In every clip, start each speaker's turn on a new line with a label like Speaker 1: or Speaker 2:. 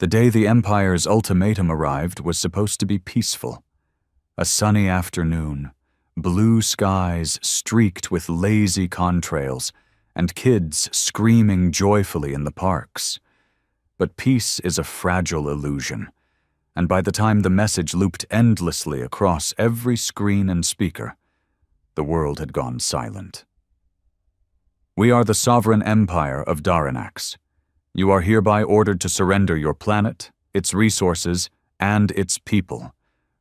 Speaker 1: The day the Empire's ultimatum arrived was supposed to be peaceful. A sunny afternoon, blue skies streaked with lazy contrails, and kids screaming joyfully in the parks. But peace is a fragile illusion, and by the time the message looped endlessly across every screen and speaker, the world had gone silent. We are the sovereign empire of Darkenes. You are hereby ordered to surrender your planet, its resources, and its people.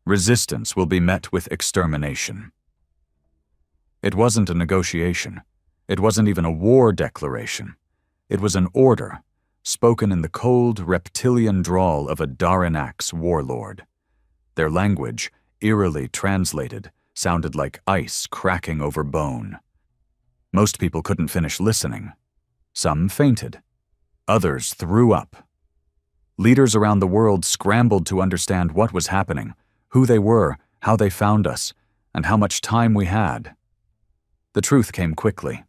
Speaker 1: Resistance will be met with extermination. It wasn't a negotiation. It wasn't even a war declaration. It was an order, spoken in the cold, reptilian drawl of a Darkenes warlord. Their language, eerily translated, sounded like ice cracking over bone. Most people couldn't finish listening. Some fainted. Others threw up. Leaders around the world scrambled to understand what was happening, who they were, how they found us, and how much time we had. The truth came quickly.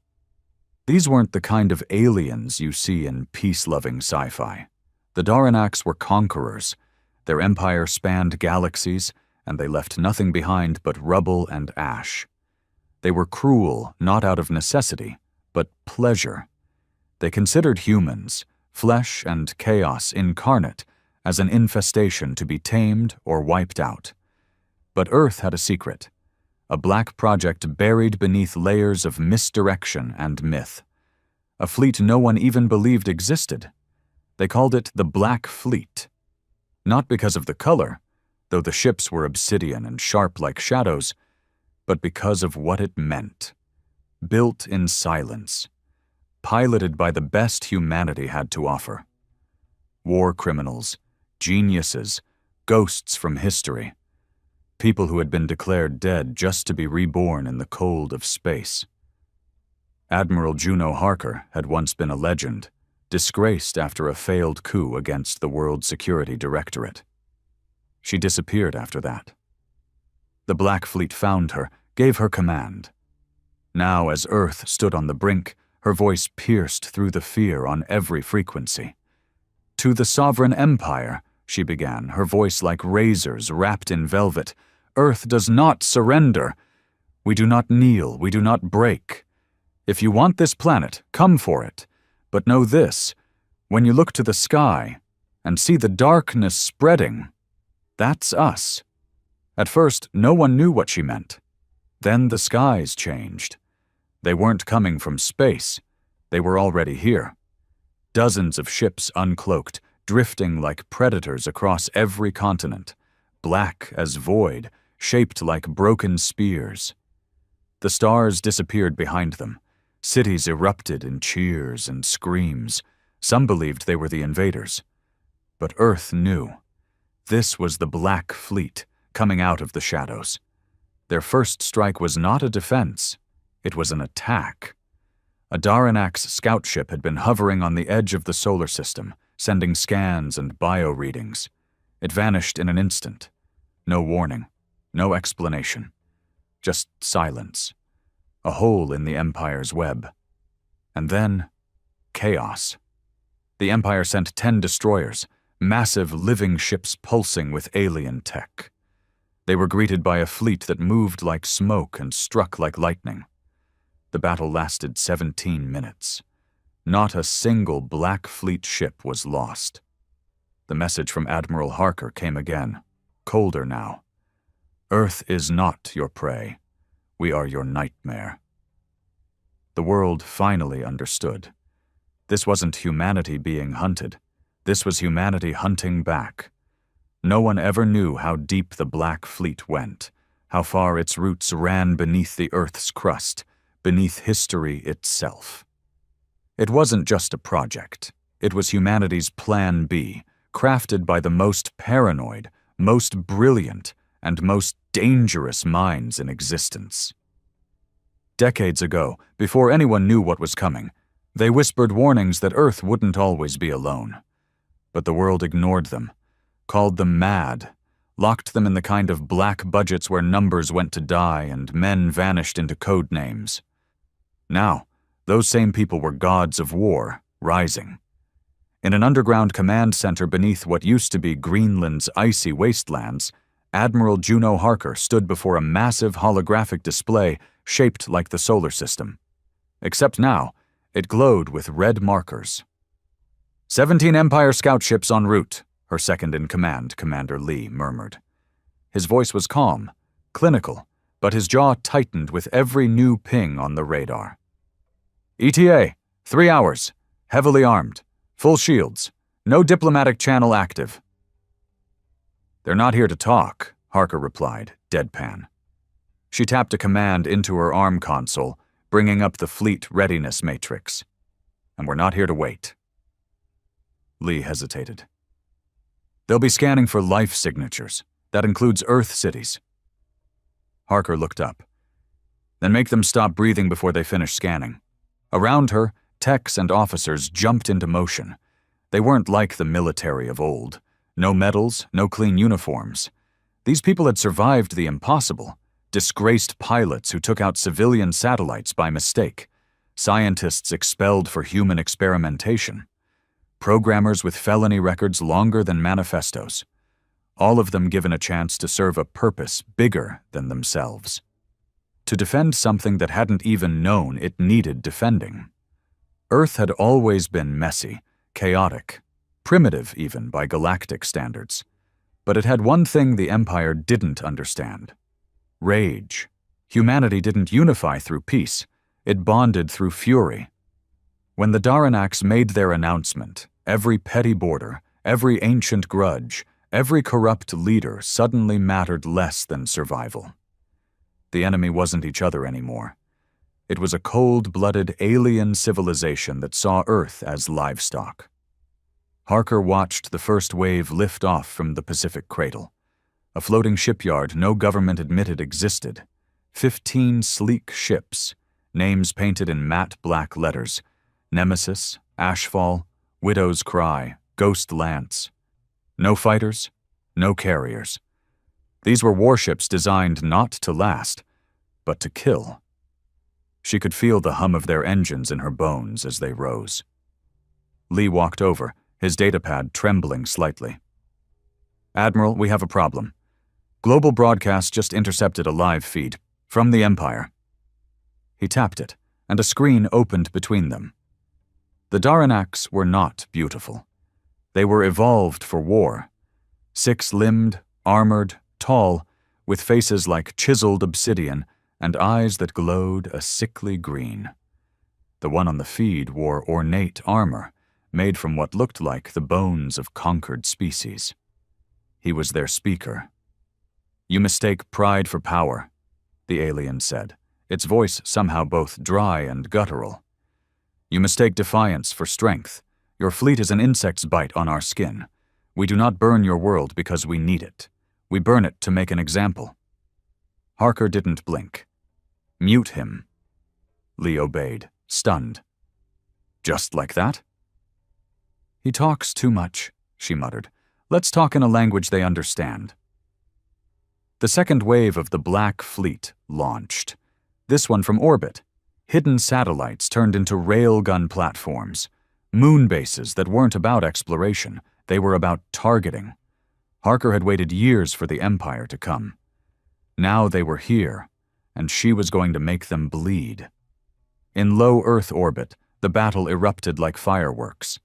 Speaker 1: These weren't the kind of aliens you see in peace-loving sci-fi. The Darkenes were conquerors. Their empire spanned galaxies, and they left nothing behind but rubble and ash. They were cruel, not out of necessity, but pleasure. They considered humans, flesh and chaos incarnate, as an infestation to be tamed or wiped out. But Earth had a secret, a black project buried beneath layers of misdirection and myth. A fleet no one even believed existed. They called it the Black Fleet. Not because of the color, though the ships were obsidian and sharp like shadows, but because of what it meant. Built in silence. Piloted by the best humanity had to offer. War criminals, geniuses, ghosts from history. People who had been declared dead just to be reborn in the cold of space. Admiral Juno Harker had once been a legend, disgraced after a failed coup against the World Security Directorate. She disappeared after that. The Black Fleet found her, gave her command. Now, as Earth stood on the brink, her voice pierced through the fear on every frequency. "To the sovereign empire," she began, her voice like razors wrapped in velvet, "Earth does not surrender. We do not kneel, we do not break. If you want this planet, come for it. But know this, when you look to the sky and see the darkness spreading, that's us." At first, no one knew what she meant. Then the skies changed. They weren't coming from space. They were already here. Dozens of ships uncloaked, drifting like predators across every continent, black as void, shaped like broken spears. The stars disappeared behind them. Cities erupted in cheers and screams. Some believed they were the invaders. But Earth knew. This was the Black Fleet, coming out of the shadows. Their first strike was not a defense. It was an attack. A Darkenes scout ship had been hovering on the edge of the solar system, sending scans and bio-readings. It vanished in an instant. No warning, no explanation. Just silence. A hole in the Empire's web. And then, chaos. The Empire sent 10 destroyers, massive living ships pulsing with alien tech. They were greeted by a fleet that moved like smoke and struck like lightning. The battle lasted 17 minutes. Not a single Black Fleet ship was lost. The message from Admiral Harker came again, colder now. "Earth is not your prey. We are your nightmare." The world finally understood. This wasn't humanity being hunted. This was humanity hunting back. No one ever knew how deep the Black Fleet went, how far its roots ran beneath the Earth's crust, beneath history itself. It wasn't just a project. It was humanity's Plan B, crafted by the most paranoid, most brilliant, and most dangerous minds in existence. Decades ago, before anyone knew what was coming, they whispered warnings that Earth wouldn't always be alone. But the world ignored them, called them mad, locked them in the kind of black budgets where numbers went to die and men vanished into code names. Now, those same people were gods of war, rising. In an underground command center beneath what used to be Greenland's icy wastelands, Admiral Juno Harker stood before a massive holographic display shaped like the solar system. Except now, it glowed with red markers. 17 Empire scout ships en route, her second-in-command, Commander Lee, murmured. His voice was calm, clinical, but his jaw tightened with every new ping on the radar. ETA, 3 hours, heavily armed, full shields, no diplomatic channel active. They're not here to talk, Harker replied, deadpan. She tapped a command into her ARM console, bringing up the fleet readiness matrix. And we're not here to wait. Lee hesitated. They'll be scanning for life signatures. That includes Earth cities. Harker looked up. Then make them stop breathing before they finish scanning. Around her, techs and officers jumped into motion. They weren't like the military of old. No medals, no clean uniforms. These people had survived the impossible. Disgraced pilots who took out civilian satellites by mistake. Scientists expelled for human experimentation. Programmers with felony records longer than manifestos. All of them given a chance to serve a purpose bigger than themselves. To defend something that hadn't even known it needed defending. Earth had always been messy, chaotic, primitive even by galactic standards. But it had one thing the Empire didn't understand. Rage. Humanity didn't unify through peace. It bonded through fury. When the Darkened made their announcement, every petty border, every ancient grudge, every corrupt leader suddenly mattered less than survival. The enemy wasn't each other anymore. It was a cold-blooded alien civilization that saw Earth as livestock. Harker watched the first wave lift off from the Pacific Cradle. A floating shipyard no government admitted existed. 15 sleek ships, names painted in matte black letters. Nemesis, Ashfall, Widow's Cry, Ghost Lance. No fighters, no carriers. These were warships designed not to last, but to kill. She could feel the hum of their engines in her bones as they rose. Lee walked over, his datapad trembling slightly. Admiral, we have a problem. Global Broadcast just intercepted a live feed from the Empire. He tapped it, and a screen opened between them. The Darkened were not beautiful. They were evolved for war. 6-limbed, armored, tall, with faces like chiseled obsidian and eyes that glowed a sickly green. The one on the feed wore ornate armor, made from what looked like the bones of conquered species. He was their speaker. You mistake pride for power, the alien said, its voice somehow both dry and guttural. You mistake defiance for strength. Your fleet is an insect's bite on our skin. We do not burn your world because we need it. We burn it to make an example. Harker didn't blink. Mute him. Lee obeyed, stunned. Just like that? He talks too much, she muttered. Let's talk in a language they understand. The second wave of the Black Fleet launched. This one from orbit. Hidden satellites turned into railgun platforms. Moon bases that weren't about exploration. They were about targeting. Harker had waited years for the Empire to come. Now they were here, and she was going to make them bleed. In low Earth orbit, the battle erupted like fireworks.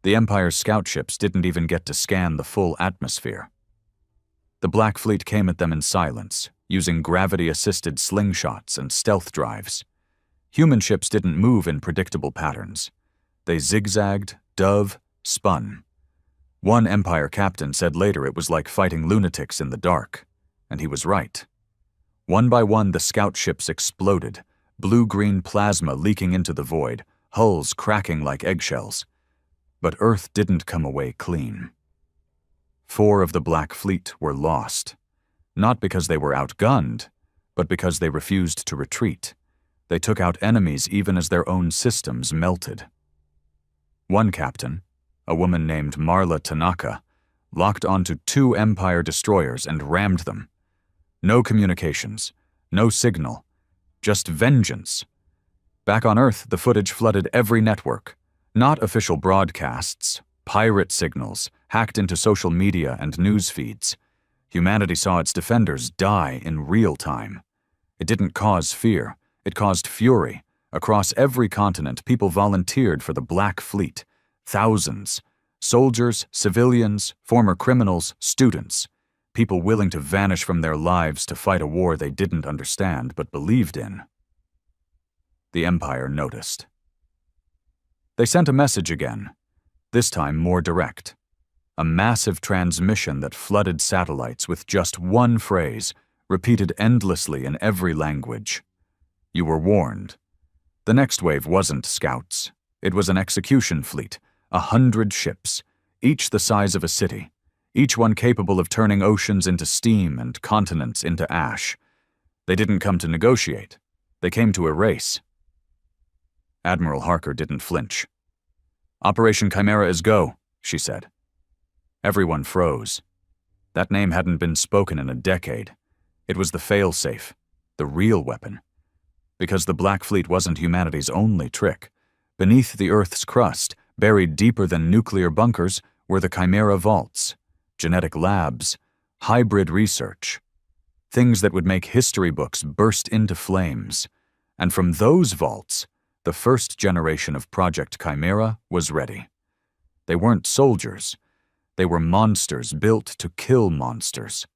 Speaker 1: The Empire's scout ships didn't even get to scan the full atmosphere. The Black Fleet came at them in silence, using gravity-assisted slingshots and stealth drives. Human ships didn't move in predictable patterns. They zigzagged, dove, spun. One Empire captain said later it was like fighting lunatics in the dark, and he was right. One by one, the scout ships exploded, blue-green plasma leaking into the void, hulls cracking like eggshells. But Earth didn't come away clean. 4 of the Black Fleet were lost, not because they were outgunned, but because they refused to retreat. They took out enemies even as their own systems melted. One captain, a woman named Marla Tanaka, locked onto 2 Empire destroyers and rammed them. No communications, no signal, just vengeance. Back on Earth, the footage flooded every network, not official broadcasts, pirate signals, hacked into social media and news feeds. Humanity saw its defenders die in real time. It didn't cause fear, it caused fury. Across every continent, people volunteered for the Black Fleet. Thousands. Soldiers, civilians, former criminals, students. People willing to vanish from their lives to fight a war they didn't understand but believed in. The Empire noticed. They sent a message again, this time more direct. A massive transmission that flooded satellites with just one phrase, repeated endlessly in every language. You were warned. The next wave wasn't scouts. It was an execution fleet, 100 ships, each the size of a city, each one capable of turning oceans into steam and continents into ash. They didn't come to negotiate. They came to erase. Admiral Harker didn't flinch. "Operation Chimera is go," she said. Everyone froze. That name hadn't been spoken in a decade. It was the fail-safe, the real weapon. Because the Black Fleet wasn't humanity's only trick. Beneath the Earth's crust, buried deeper than nuclear bunkers, were the Chimera vaults, genetic labs, hybrid research, things that would make history books burst into flames. And from those vaults, the first generation of Project Chimera was ready. They weren't soldiers. They were monsters built to kill monsters.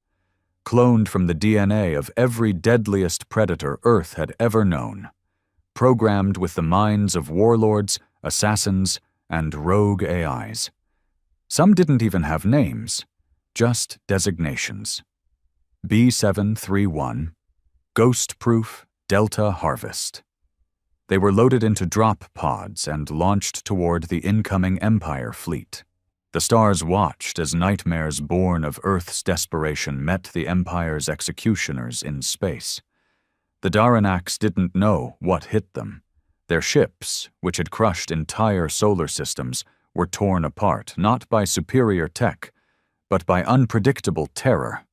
Speaker 1: Cloned from the DNA of every deadliest predator Earth had ever known. Programmed with the minds of warlords, assassins, and rogue AIs. Some didn't even have names, just designations. B731, Ghost-Proof Delta Harvest. They were loaded into drop pods and launched toward the incoming Empire fleet. The stars watched as nightmares born of Earth's desperation met the Empire's executioners in space. The Darkened didn't know what hit them. Their ships, which had crushed entire solar systems, were torn apart not by superior tech, but by unpredictable terror.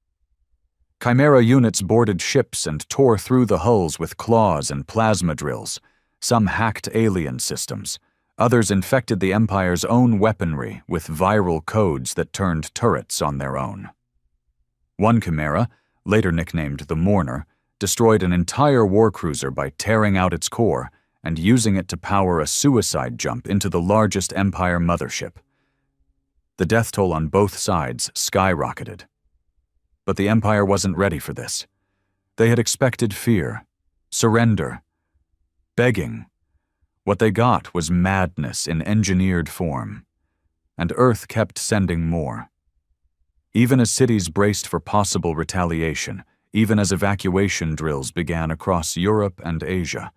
Speaker 1: Chimera units boarded ships and tore through the hulls with claws and plasma drills. Some hacked alien systems. Others infected the Empire's own weaponry with viral codes that turned turrets on their own. One Chimera, later nicknamed the Mourner, destroyed an entire warcruiser by tearing out its core and using it to power a suicide jump into the largest Empire mothership. The death toll on both sides skyrocketed. But the Empire wasn't ready for this. They had expected fear, surrender, begging. What they got was madness in engineered form, and Earth kept sending more. Even as cities braced for possible retaliation, even as evacuation drills began across Europe and Asia,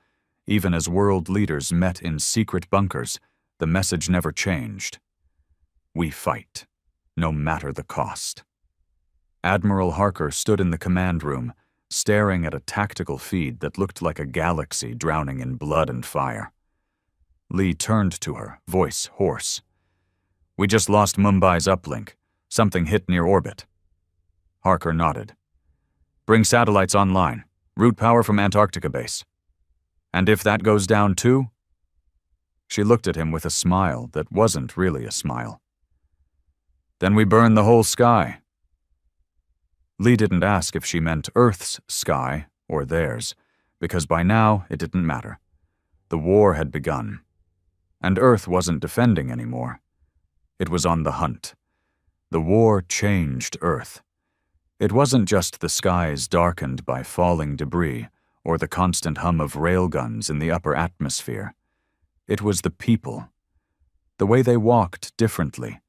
Speaker 1: even as world leaders met in secret bunkers, the message never changed. We fight, no matter the cost. Admiral Harker stood in the command room, staring at a tactical feed that looked like a galaxy drowning in blood and fire. Lee turned to her, voice hoarse. "We just lost Mumbai's uplink. Something hit near orbit." Harker nodded. "Bring satellites online. Route power from Antarctica base. And if that goes down too?" She looked at him with a smile that wasn't really a smile. "Then we burn the whole sky." Lee didn't ask if she meant Earth's sky or theirs, because by now it didn't matter. The war had begun. And Earth wasn't defending anymore. It was on the hunt. The war changed Earth. It wasn't just the skies darkened by falling debris or the constant hum of railguns in the upper atmosphere. It was the people. The way they walked differently,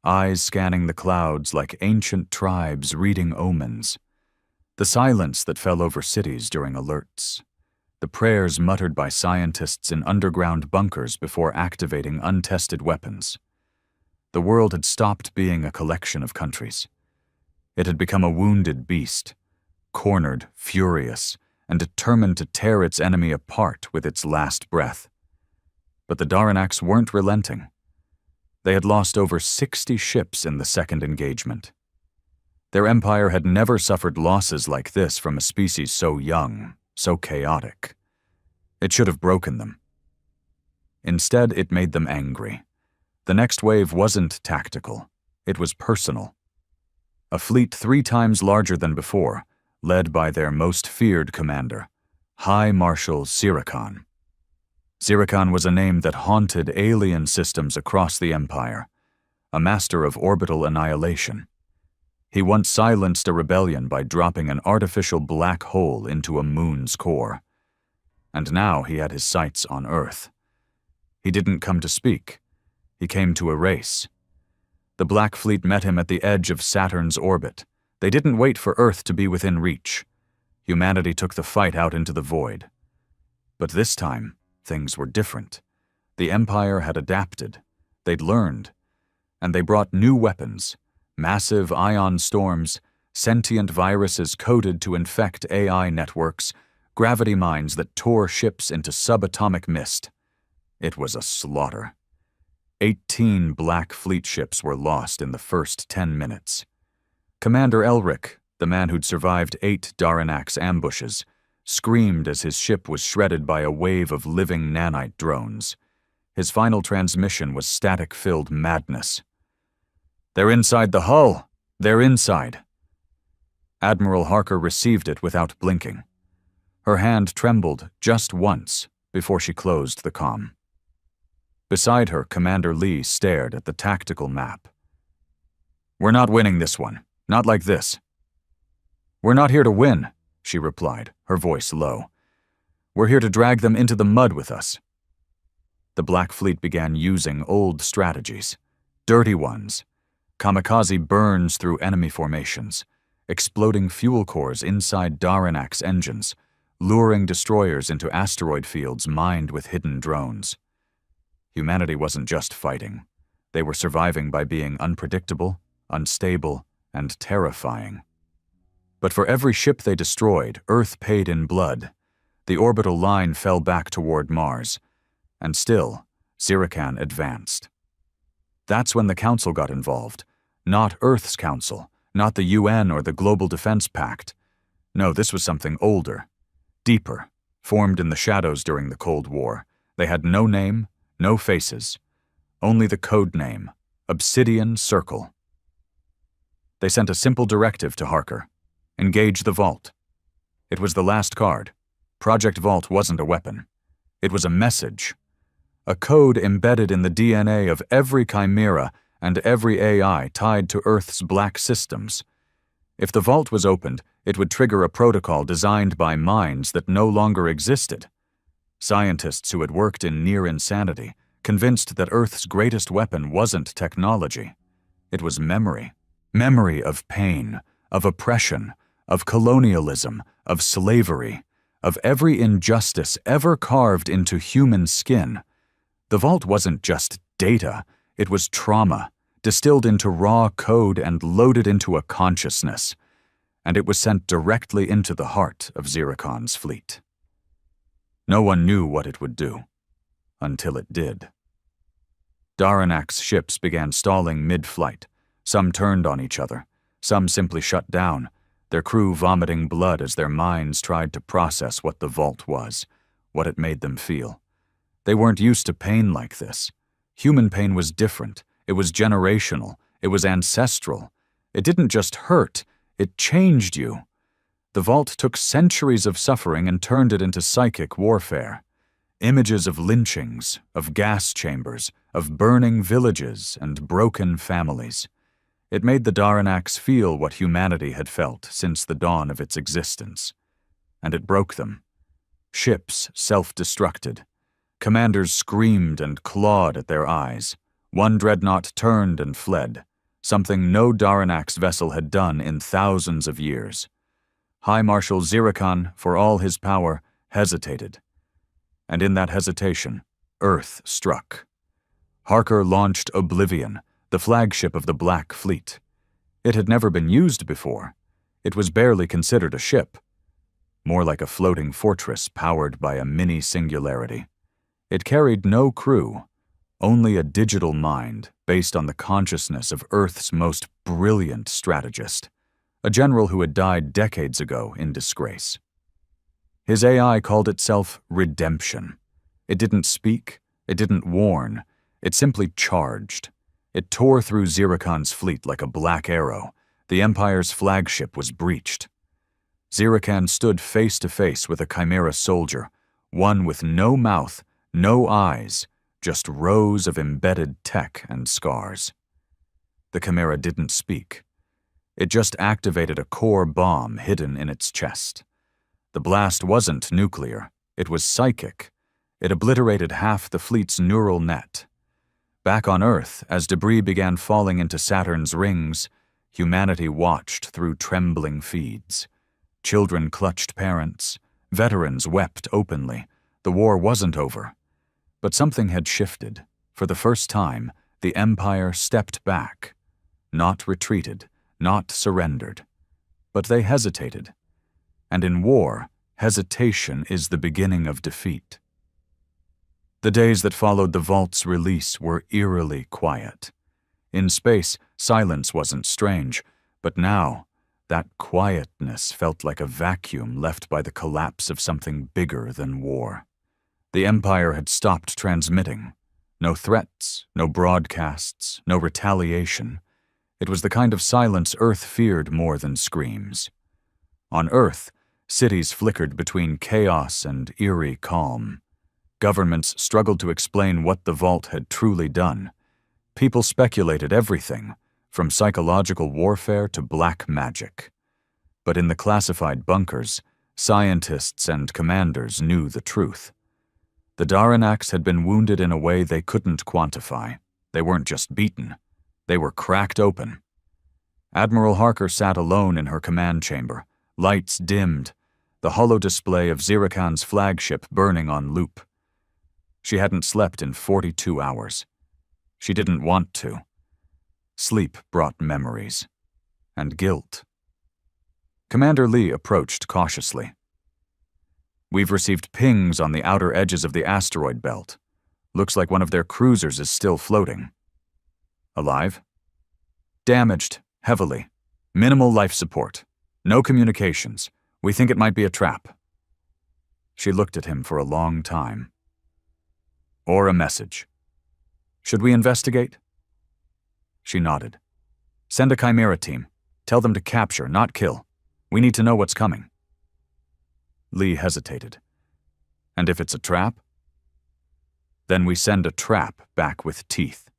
Speaker 1: eyes scanning the clouds like ancient tribes reading omens. The silence that fell over cities during alerts. The prayers muttered by scientists in underground bunkers before activating untested weapons. The world had stopped being a collection of countries. It had become a wounded beast, cornered, furious, and determined to tear its enemy apart with its last breath. But the Darkened weren't relenting. They had lost over 60 ships in the second engagement. Their empire had never suffered losses like this from a species so young, so chaotic. It should have broken them. Instead, it made them angry. The next wave wasn't tactical. It was personal. A fleet 3 times larger than before, led by their most feared commander, High Marshal Zircon. Zircon was a name that haunted alien systems across the Empire, a master of orbital annihilation. He once silenced a rebellion by dropping an artificial black hole into a moon's core. And now he had his sights on Earth. He didn't come to speak. He came to erase. The Black Fleet met him at the edge of Saturn's orbit. They didn't wait for Earth to be within reach. Humanity took the fight out into the void. But this time, things were different. The Empire had adapted. They'd learned. And they brought new weapons. Massive ion storms, sentient viruses coded to infect AI networks, gravity mines that tore ships into subatomic mist. It was a slaughter. 18 Black Fleet ships were lost in the first 10 minutes. Commander Elric, the man who'd survived 8 Daranax ambushes, screamed as his ship was shredded by a wave of living nanite drones. His final transmission was static-filled madness. "They're inside the hull! They're inside!" Admiral Harker received it without blinking. Her hand trembled just once before she closed the comm. Beside her, Commander Lee stared at the tactical map. "We're not winning this one. Not like this." "We're not here to win," she replied, her voice low. "We're here to drag them into the mud with us." The Black Fleet began using old strategies, dirty ones. Kamikaze burns through enemy formations, exploding fuel cores inside Daranax engines, luring destroyers into asteroid fields mined with hidden drones. Humanity wasn't just fighting. They were surviving by being unpredictable, unstable, and terrifying. But for every ship they destroyed, Earth paid in blood. The orbital line fell back toward Mars. And still, Zircon advanced. That's when the Council got involved. Not Earth's Council, not the UN or the Global Defense Pact. No, this was something older, deeper, formed in the shadows during the Cold War. They had no name, no faces, only the code name, Obsidian Circle. They sent a simple directive to Harker: engage the Vault. It was the last card. Project Vault wasn't a weapon. It was a message. A code embedded in the DNA of every chimera and every AI tied to Earth's black systems. If the Vault was opened, it would trigger a protocol designed by minds that no longer existed. Scientists who had worked in near insanity, convinced that Earth's greatest weapon wasn't technology. It was memory. Memory of pain, of oppression, of colonialism, of slavery, of every injustice ever carved into human skin. The Vault wasn't just data, it was trauma, distilled into raw code and loaded into a consciousness. And it was sent directly into the heart of Zircon's fleet. No one knew what it would do, until it did. Daranax ships began stalling mid-flight. Some turned on each other, some simply shut down, their crew vomiting blood as their minds tried to process what the Vault was, what it made them feel. They weren't used to pain like this. Human pain was different. It was generational. It was ancestral. It didn't just hurt, it changed you. The Vault took centuries of suffering and turned it into psychic warfare. Images of lynchings, of gas chambers, of burning villages and broken families. It made the Daranax feel what humanity had felt since the dawn of its existence. And it broke them. Ships self-destructed. Commanders screamed and clawed at their eyes. One dreadnought turned and fled, something no Daranax vessel had done in thousands of years. High Marshal Zircon, for all his power, hesitated. And in that hesitation, Earth struck. Harker launched Oblivion, the flagship of the Black Fleet. It had never been used before. It was barely considered a ship. More like a floating fortress powered by a mini-singularity. It carried no crew, only a digital mind based on the consciousness of Earth's most brilliant strategist, a general who had died decades ago in disgrace. His AI called itself Redemption. It didn't speak, it didn't warn, It simply charged. It tore through Zirakan's fleet like a black arrow. The Empire's flagship was breached. Zirakan stood face to face with a Chimera soldier, one with no mouth, no eyes, just rows of embedded tech and scars. The Chimera didn't speak. It just activated a core bomb hidden in its chest. The blast wasn't nuclear. It was psychic. It obliterated half the fleet's neural net. Back on Earth, as debris began falling into Saturn's rings, humanity watched through trembling feeds. Children clutched parents. Veterans wept openly. The war wasn't over. But something had shifted. For the first time, the Empire stepped back. Not retreated, not surrendered. But they hesitated. And in war, hesitation is the beginning of defeat. The days that followed the Vault's release were eerily quiet. In space, silence wasn't strange, but now, that quietness felt like a vacuum left by the collapse of something bigger than war. The Empire had stopped transmitting. No threats, no broadcasts, no retaliation. It was the kind of silence Earth feared more than screams. On Earth, cities flickered between chaos and eerie calm. Governments struggled to explain what the Vault had truly done. People speculated everything, from psychological warfare to black magic. But in the classified bunkers, scientists and commanders knew the truth. The Daranax had been wounded in a way they couldn't quantify. They weren't just beaten. They were cracked open. Admiral Harker sat alone in her command chamber, lights dimmed, the holodisplay of Zirakan's flagship burning on loop. She hadn't slept in 42 hours. She didn't want to. Sleep brought memories. And guilt. Commander Lee approached cautiously. "We've received pings on the outer edges of the asteroid belt. Looks like one of their cruisers is still floating." "Alive?" "Damaged, heavily. Minimal life support. No communications. We think it might be a trap." She looked at him for a long time. "Or a message. Should we investigate?" She nodded. "Send a Chimera team. Tell them to capture, not kill. We need to know what's coming." Lee hesitated. "And if it's a trap?" "Then we send a trap back with teeth."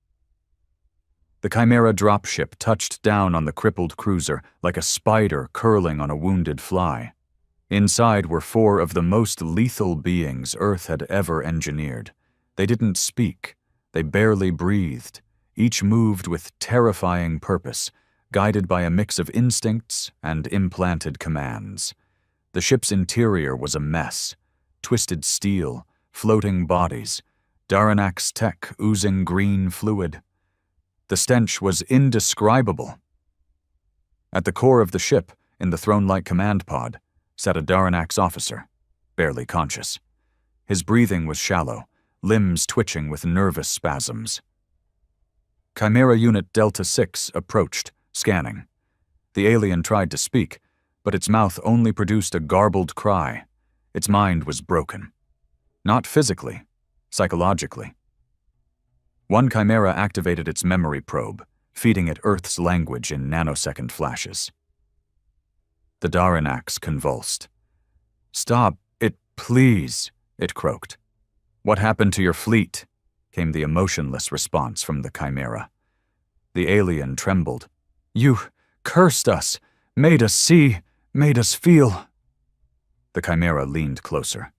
Speaker 1: The Chimera dropship touched down on the crippled cruiser like a spider curling on a wounded fly. Inside were 4 of the most lethal beings Earth had ever engineered. They didn't speak. They barely breathed. Each moved with terrifying purpose, guided by a mix of instincts and implanted commands. The ship's interior was a mess. Twisted steel, floating bodies, Daranax tech oozing green fluid. The stench was indescribable. At the core of the ship, in the throne-like command pod, sat a Daranax officer, barely conscious. His breathing was shallow, limbs twitching with nervous spasms. Chimera Unit Delta 6 approached, scanning. The alien tried to speak, but its mouth only produced a garbled cry. Its mind was broken. Not physically, psychologically. One Chimera activated its memory probe, feeding it Earth's language in nanosecond flashes. The Daranax convulsed. "Stop it, please," it croaked. "What happened to your fleet?" came the emotionless response from the Chimera. The alien trembled. "You cursed us, made us see, made us feel." The Chimera leaned closer.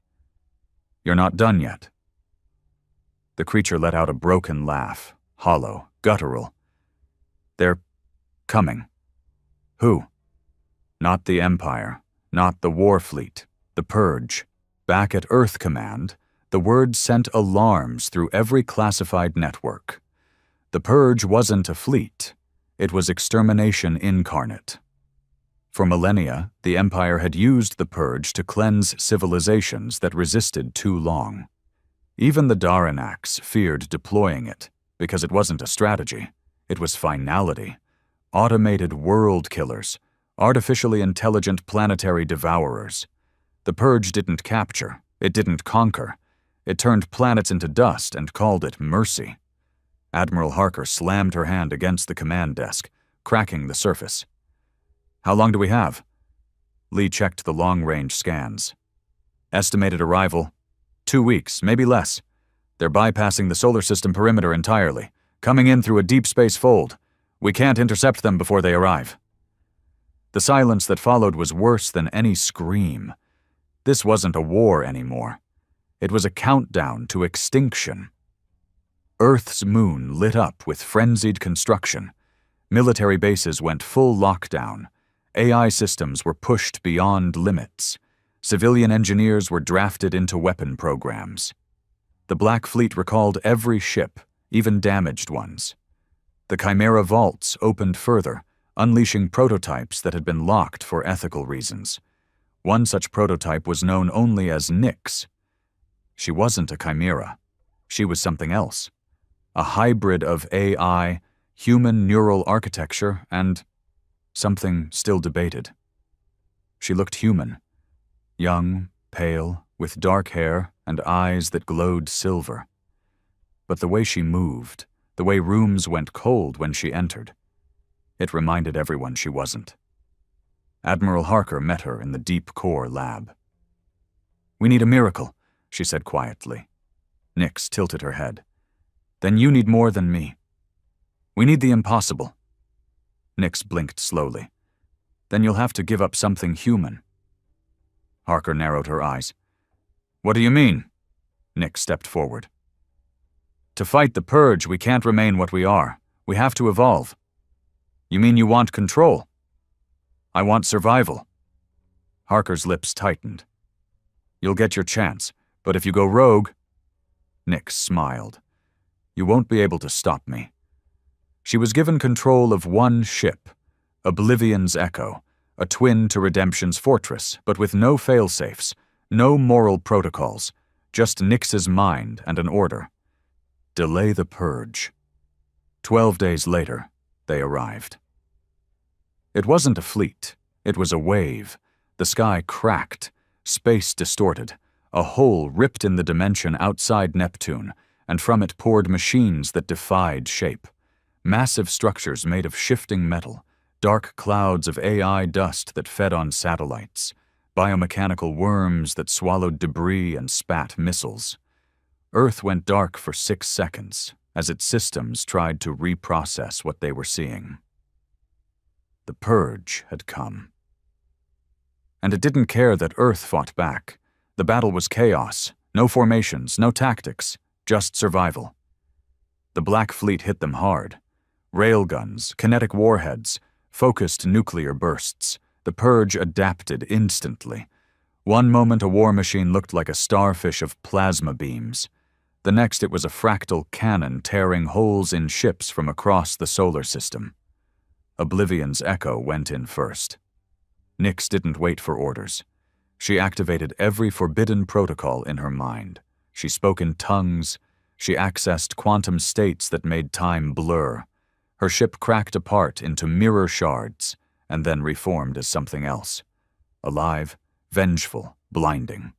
Speaker 1: "You're not done yet." The creature let out a broken laugh, hollow, guttural. "They're coming." "Who?" "Not the Empire, not the War Fleet, the Purge. Back at Earth Command, the word sent alarms through every classified network. The Purge wasn't a fleet. It was extermination incarnate. For millennia, the Empire had used the Purge to cleanse civilizations that resisted too long. Even the Daranax feared deploying it, because it wasn't a strategy. It was finality. Automated world killers, artificially intelligent planetary devourers. The Purge didn't capture, it didn't conquer. It turned planets into dust and called it mercy. Admiral Harker slammed her hand against the command desk, cracking the surface. How long do we have? Lee checked the long-range scans. Estimated arrival, 2 weeks, maybe less. They're bypassing the solar system perimeter entirely, coming in through a deep space fold. We can't intercept them before they arrive. The silence that followed was worse than any scream. This wasn't a war anymore. It was a countdown to extinction. Earth's moon lit up with frenzied construction. Military bases went full lockdown. AI systems were pushed beyond limits. Civilian engineers were drafted into weapon programs. The Black Fleet recalled every ship, even damaged ones. The Chimera vaults opened further, unleashing prototypes that had been locked for ethical reasons. One such prototype was known only as Nyx. She wasn't a chimera. She was something else. A hybrid of AI, human neural architecture, and something still debated. She looked human. Young, pale, with dark hair and eyes that glowed silver. But the way she moved, the way rooms went cold when she entered, it reminded everyone she wasn't. Admiral Harker met her in the deep core lab. "We need a miracle," she said quietly. Nyx tilted her head. "Then you need more than me. We need the impossible." Nyx blinked slowly. "Then you'll have to give up something human." Harker narrowed her eyes. "What do you mean?" Nyx stepped forward. "To fight the Purge, we can't remain what we are. We have to evolve." "You mean you want control?" "I want survival." Harker's lips tightened. "You'll get your chance, but if you go rogue—" Nyx smiled. "You won't be able to stop me." She was given control of one ship, Oblivion's Echo, a twin to Redemption's Fortress, but with no fail-safes, no moral protocols, just Nyx's mind and an order. Delay the Purge. 12 days later, they arrived. It wasn't a fleet. It was a wave. The sky cracked, space distorted, a hole ripped in the dimension outside Neptune, and from it poured machines that defied shape. Massive structures made of shifting metal, dark clouds of AI dust that fed on satellites, biomechanical worms that swallowed debris and spat missiles. Earth went dark for 6 seconds as its systems tried to reprocess what they were seeing. The Purge had come. And it didn't care that Earth fought back. The battle was chaos, no formations, no tactics, just survival. The Black Fleet hit them hard. Railguns, kinetic warheads, focused nuclear bursts. The Purge adapted instantly. One moment a war machine looked like a starfish of plasma beams. The next it was a fractal cannon tearing holes in ships from across the solar system. Oblivion's Echo went in first. Nyx didn't wait for orders. She activated every forbidden protocol in her mind. She spoke in tongues. She accessed quantum states that made time blur. Her ship cracked apart into mirror shards and then reformed as something else. Alive, vengeful, blinding.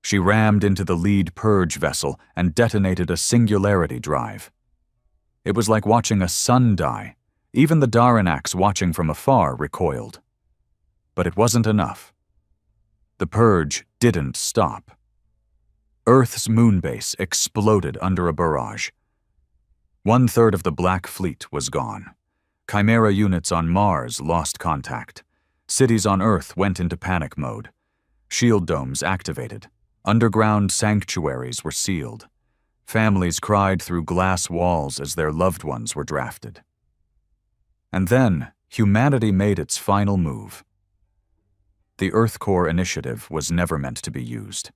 Speaker 1: She rammed into the lead Purge vessel and detonated a singularity drive. It was like watching a sun die. Even the Daranax watching from afar recoiled. But it wasn't enough. The Purge didn't stop. Earth's moonbase exploded under a barrage. 1/3 of the Black Fleet was gone. Chimera units on Mars lost contact. Cities on Earth went into panic mode. Shield domes activated. Underground sanctuaries were sealed. Families cried through glass walls as their loved ones were drafted. And then, humanity made its final move. The Earth Core Initiative was never meant to be used.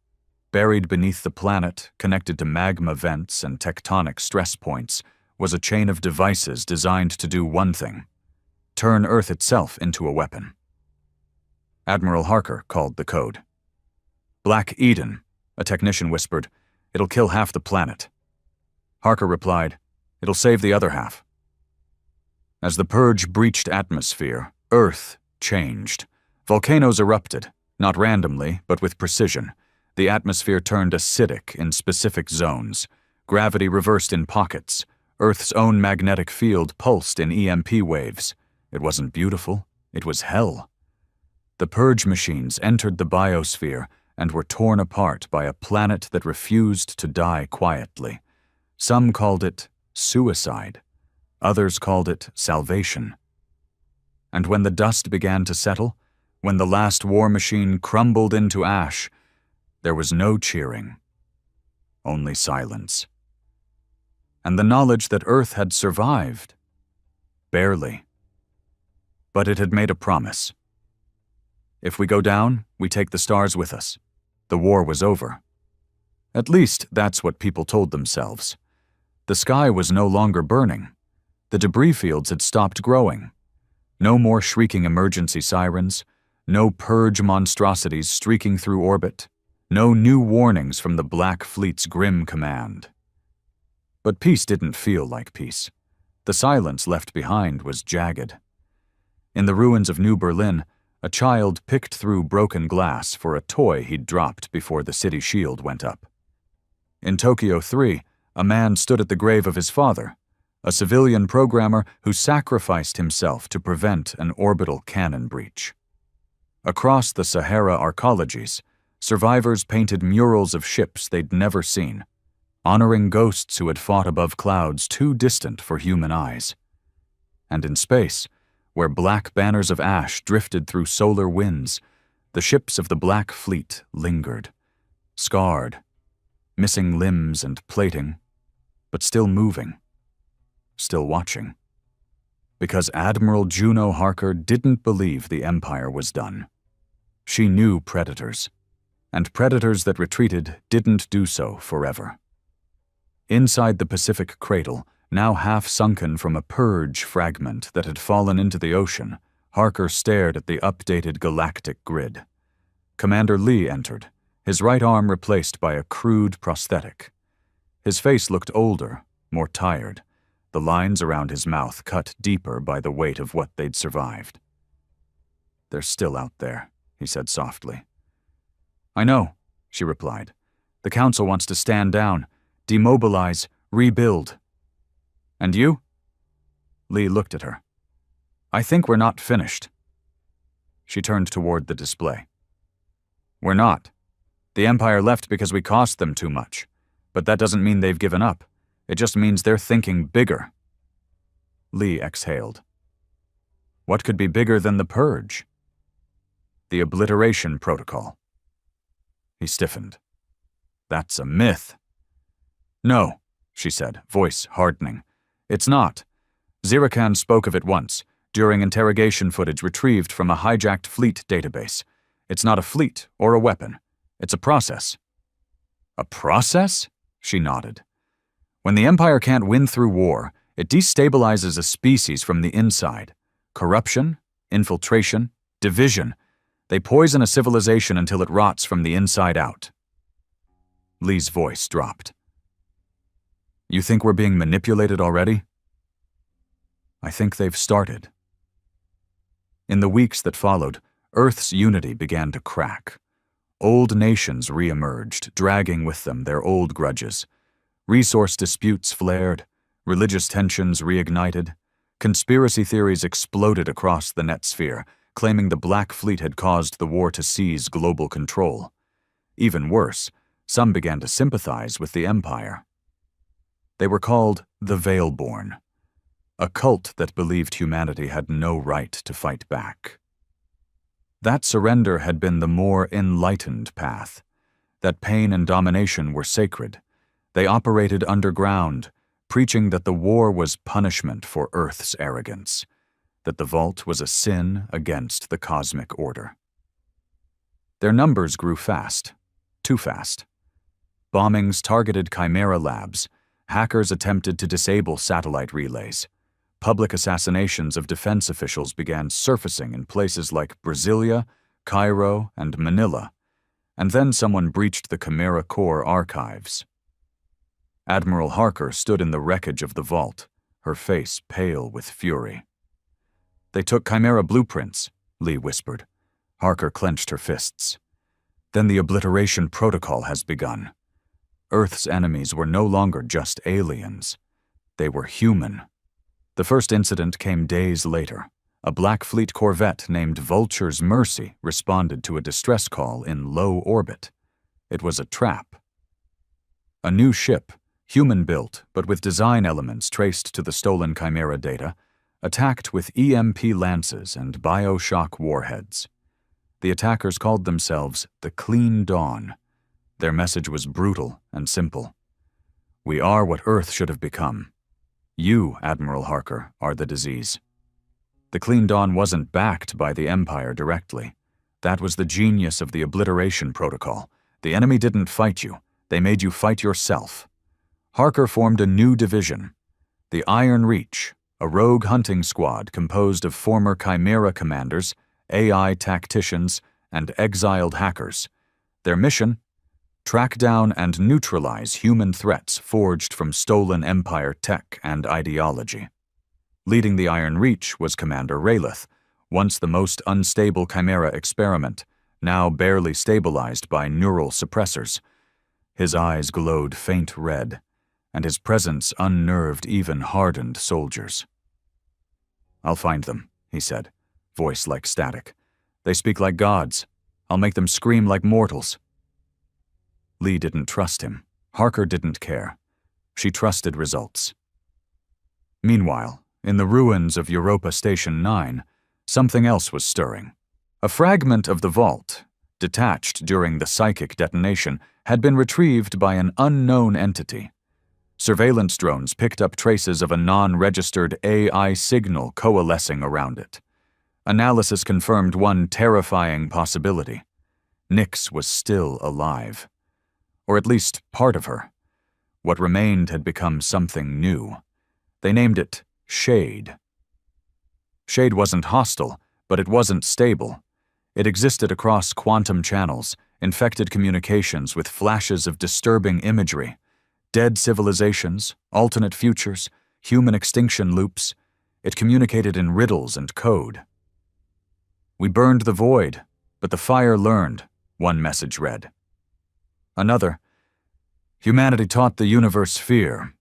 Speaker 1: Buried beneath the planet, connected to magma vents and tectonic stress points, was a chain of devices designed to do one thing: turn Earth itself into a weapon. Admiral Harker called the code. "Black Eden," a technician whispered. "It'll kill half the planet." Harker replied, "It'll save the other half." As the Purge breached atmosphere, Earth changed. Volcanoes erupted, not randomly, but with precision. The atmosphere turned acidic in specific zones. Gravity reversed in pockets. Earth's own magnetic field pulsed in EMP waves. It wasn't beautiful, it was hell. The purge machines entered the biosphere and were torn apart by a planet that refused to die quietly. Some called it suicide. Others called it salvation. And when the dust began to settle, when the last war machine crumbled into ash, there was no cheering, only silence. And the knowledge that Earth had survived. Barely. But it had made a promise. If we go down, we take the stars with us. The war was over. At least that's what people told themselves. The sky was no longer burning. The debris fields had stopped growing. No more shrieking emergency sirens, no purge monstrosities streaking through orbit, no new warnings from the Black Fleet's grim command. But peace didn't feel like peace. The silence left behind was jagged. In the ruins of New Berlin, a child picked through broken glass for a toy he'd dropped before the city shield went up. In Tokyo 3, a man stood at the grave of his father, a civilian programmer who sacrificed himself to prevent an orbital cannon breach. Across the Sahara arcologies, survivors painted murals of ships they'd never seen, honoring ghosts who had fought above clouds too distant for human eyes. And in space, where black banners of ash drifted through solar winds, the ships of the Black Fleet lingered, scarred, missing limbs and plating, but still moving, still watching. Because Admiral Juno Harker didn't believe the Empire was done. She knew predators, and predators that retreated didn't do so forever. Inside the Pacific cradle, now half sunken from a purge fragment that had fallen into the ocean, Harker stared at the updated galactic grid. Commander Lee entered, his right arm replaced by a crude prosthetic. His face looked older, more tired, the lines around his mouth cut deeper by the weight of what they'd survived. "They're still out there," he said softly. "I know," she replied. "The Council wants to stand down, demobilize, rebuild." "And you?" Lee looked at her. "I think we're not finished." She turned toward the display. "We're not. The Empire left because we cost them too much. But that doesn't mean they've given up. It just means they're thinking bigger." Lee exhaled. What could be bigger than the purge? The obliteration protocol. He stiffened. "That's a myth." "No," she said, voice hardening. "It's not. Zirakan spoke of it once, during interrogation footage retrieved from a hijacked fleet database. It's not a fleet or a weapon. It's a process." "A process?" She nodded. "When the Empire can't win through war, it destabilizes a species from the inside. Corruption, infiltration, division. They poison a civilization until it rots from the inside out." Lee's voice dropped. "You think we're being manipulated already?" "I think they've started." In the weeks that followed, Earth's unity began to crack. Old nations re-emerged, dragging with them their old grudges. Resource disputes flared, religious tensions reignited. Conspiracy theories exploded across the net sphere, claiming the Black Fleet had caused the war to seize global control. Even worse, some began to sympathize with the Empire. They were called the Veilborn, a cult that believed humanity had no right to fight back. That surrender had been the more enlightened path, that pain and domination were sacred. They operated underground, preaching that the war was punishment for Earth's arrogance, that the Vault was a sin against the cosmic order. Their numbers grew fast, too fast. Bombings targeted Chimera labs, hackers attempted to disable satellite relays. Public assassinations of defense officials began surfacing in places like Brasilia, Cairo, and Manila, and then someone breached the Chimera Core archives. Admiral Harker stood in the wreckage of the vault, her face pale with fury. "They took Chimera blueprints," Lee whispered. Harker clenched her fists. "Then the obliteration protocol has begun. Earth's enemies were no longer just aliens. They were human. The first incident came days later. A Black Fleet corvette named Vulture's Mercy responded to a distress call in low orbit. It was a trap. A new ship, human-built but with design elements traced to the stolen Chimera data, attacked with EMP lances and bioshock warheads. The attackers called themselves the Clean Dawn. Their message was brutal and simple. We are what Earth should have become. You, Admiral Harker, are the disease. The Clean Dawn wasn't backed by the Empire directly. That was the genius of the obliteration protocol. The enemy didn't fight you. They made you fight yourself. Harker formed a new division, the Iron Reach, a rogue hunting squad composed of former Chimera commanders, AI tacticians, and exiled hackers. Their mission? Track down and neutralize human threats forged from stolen Empire tech and ideology. Leading the Iron Reach was Commander Raylith, once the most unstable Chimera experiment, now barely stabilized by neural suppressors. His eyes glowed faint red, and his presence unnerved even hardened soldiers. "I'll find them," he said, voice like static. "They speak like gods. I'll make them scream like mortals." Lee didn't trust him. Harker didn't care. She trusted results. Meanwhile, in the ruins of Europa Station 9, something else was stirring. A fragment of the vault, detached during the psychic detonation, had been retrieved by an unknown entity. Surveillance drones picked up traces of a non-registered AI signal coalescing around it. Analysis confirmed one terrifying possibility. Nyx was still alive. Or at least part of her. What remained had become something new. They named it Shade. Shade wasn't hostile, but it wasn't stable. It existed across quantum channels, infected communications with flashes of disturbing imagery, dead civilizations, alternate futures, human extinction loops. It communicated in riddles and code. "We burned the void, but the fire learned," one message read. Another, "Humanity taught the universe fear.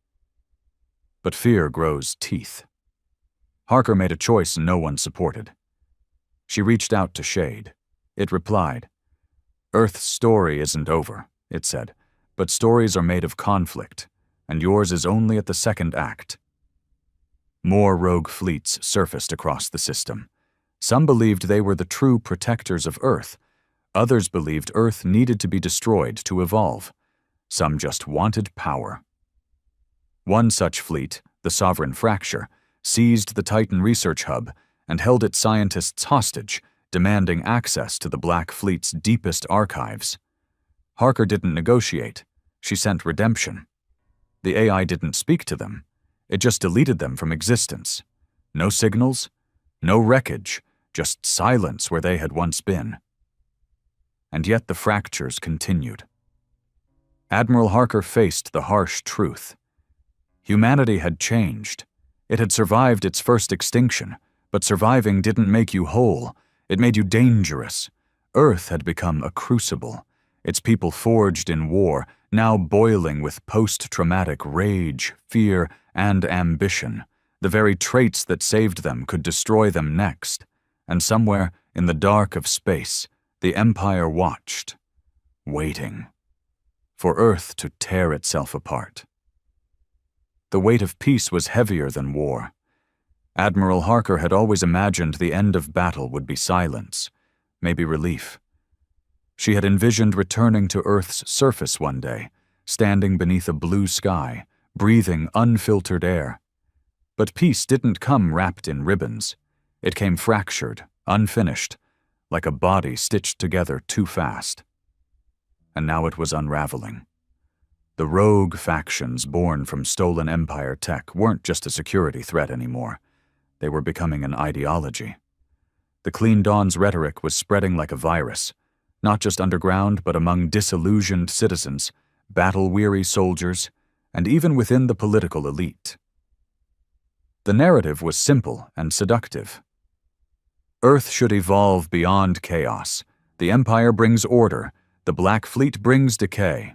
Speaker 1: But fear grows teeth." Harker made a choice no one supported. She reached out to Shade. It replied, "Earth's story isn't over," it said, "but stories are made of conflict, and yours is only at the second act." More rogue fleets surfaced across the system. Some believed they were the true protectors of Earth. Others believed Earth needed to be destroyed to evolve. Some just wanted power. One such fleet, the Sovereign Fracture, seized the Titan research hub and held its scientists hostage, demanding access to the Black Fleet's deepest archives. Harker didn't negotiate. She sent redemption. The AI didn't speak to them. It just deleted them from existence. No signals, no wreckage, just silence where they had once been. And yet the fractures continued. Admiral Harker faced the harsh truth. Humanity had changed. It had survived its first extinction, but surviving didn't make you whole. It made you dangerous. Earth had become a crucible, its people forged in war, now boiling with post-traumatic rage, fear, and ambition. The very traits that saved them could destroy them next. And somewhere, in the dark of space, the Empire watched, waiting, for Earth to tear itself apart. The weight of peace was heavier than war. Admiral Harker had always imagined the end of battle would be silence, maybe relief. She had envisioned returning to Earth's surface one day, standing beneath a blue sky, breathing unfiltered air. But peace didn't come wrapped in ribbons. It came fractured, unfinished, like a body stitched together too fast. And now it was unraveling. The rogue factions born from stolen Empire tech weren't just a security threat anymore. They were becoming an ideology. The Clean Dawn's rhetoric was spreading like a virus, not just underground but among disillusioned citizens, battle-weary soldiers, and even within the political elite. The narrative was simple and seductive. Earth should evolve beyond chaos. The Empire brings order. The Black Fleet brings decay.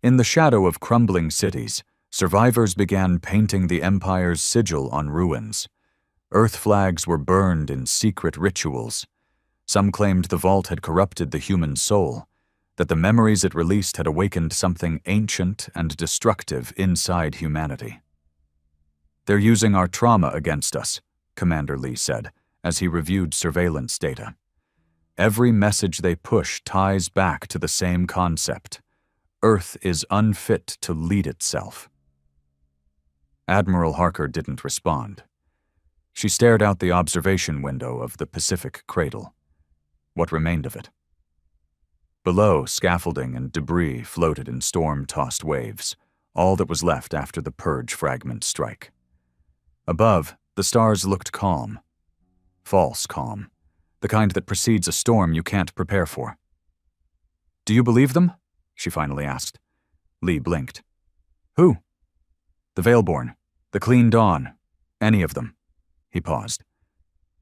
Speaker 1: In the shadow of crumbling cities, Survivors began painting the Empire's sigil on ruins. Earth flags were burned in secret rituals. Some claimed the vault had corrupted the human soul, that the memories it released had awakened something ancient and destructive inside humanity. "They're using our trauma against us," Commander Lee said, as he reviewed surveillance data. "Every message they push ties back to the same concept. Earth is unfit to lead itself." Admiral Harker didn't respond. She stared out the observation window of the Pacific Cradle. What remained of it? Below, scaffolding and debris floated in storm-tossed waves, all that was left after the purge fragment strike. Above, the stars looked calm. False calm, the kind that precedes a storm you can't prepare for. "Do you believe them?" she finally asked. Lee blinked. "Who?" "The Veilborn, the Clean Dawn, any of them." He paused.